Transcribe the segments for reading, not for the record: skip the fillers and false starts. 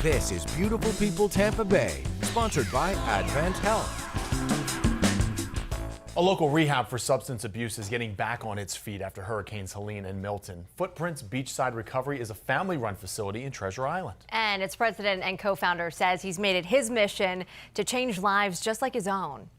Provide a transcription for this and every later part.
This is Beautiful People Tampa Bay, sponsored by Advent Health. A local rehab for substance abuse is getting back on its feet after Hurricanes Helene and Milton. Footprints Beachside Recovery is a family-run facility in Treasure Island. And its president and co-founder says he's made it his mission to change lives just like his own.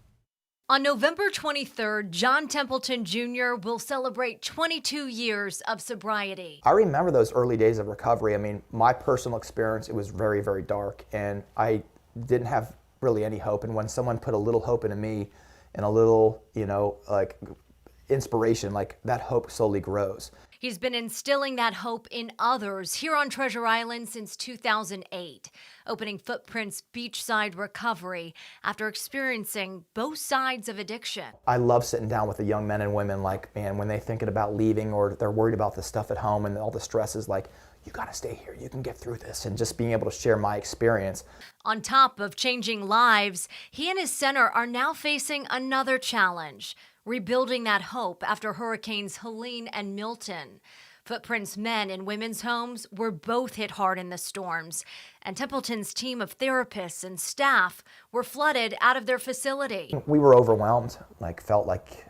On November 23rd, John Templeton Jr. will celebrate 22 years of sobriety. I remember those early days of recovery. I mean, my personal experience, it was very, very dark, and I didn't have really any hope. And when someone put a little hope into me and a little, like inspiration, like that hope slowly grows. He's been instilling that hope in others here on Treasure Island since 2008, opening Footprints Beachside Recovery after experiencing both sides of addiction. I love sitting down with the young men and women, like, man, when they're thinking about leaving or they're worried about the stuff at home and all the stresses, like, you gotta stay here, you can get through this, and just being able to share my experience. On top of changing lives, he and his center are now facing another challenge: rebuilding that hope after Hurricanes Helene and Milton. Footprints men and women's homes were both hit hard in the storms, and Templeton's team of therapists and staff were flooded out of their facility. We were overwhelmed, felt like,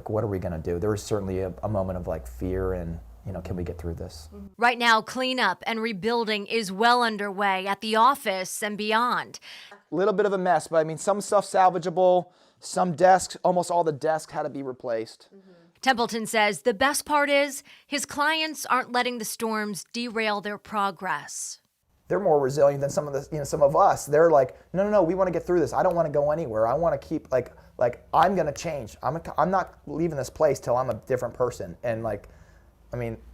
what are we gonna do? There was certainly a moment of fear and, can we get through this? Right now, cleanup and rebuilding is well underway at the office and beyond. A little bit of a mess, but I mean, some stuff salvageable, some desks, almost all the desks had to be replaced. Templeton says the best part is his clients aren't letting the storms derail their progress. They're more resilient than some of us. They're like, no, we want to get through this. I don't want to go anywhere. I want to keep I'm going to change. I'm not leaving this place till I'm a different person. And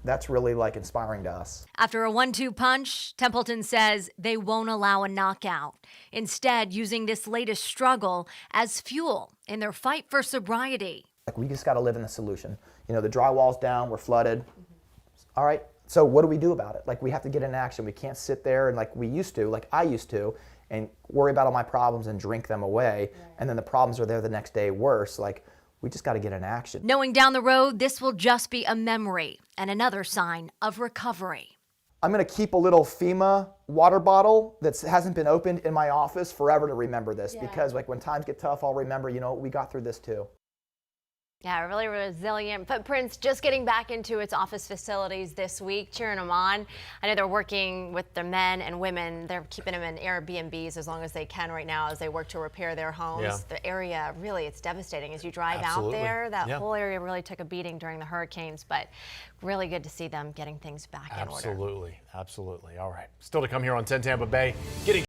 that's really inspiring to us. After a 1-2 punch, Templeton says they won't allow a knockout, instead using this latest struggle as fuel in their fight for sobriety. We just got to live in the solution. The drywall's down, we're flooded. All right, so what do we do about it? We have to get in action. We can't sit there and we used to, I used to, and worry about all my problems and drink them away, and then the problems are there the next day worse. We just got to get in action. Knowing down the road, this will just be a memory and another sign of recovery. I'm going to keep a little FEMA water bottle that hasn't been opened in my office forever to remember this, because when times get tough, I'll remember, we got through this too. Yeah, really resilient. Footprints just getting back into its office facilities this week, cheering them on. I know they're working with the men and women. They're keeping them in Airbnbs as long as they can right now as they work to repair their homes. Yeah. The area, really, it's devastating. As you drive Absolutely. out there, that whole area really took a beating during the hurricanes, but really good to see them getting things back in order. Absolutely. All right. Still to come here on 10 Tampa Bay. Getting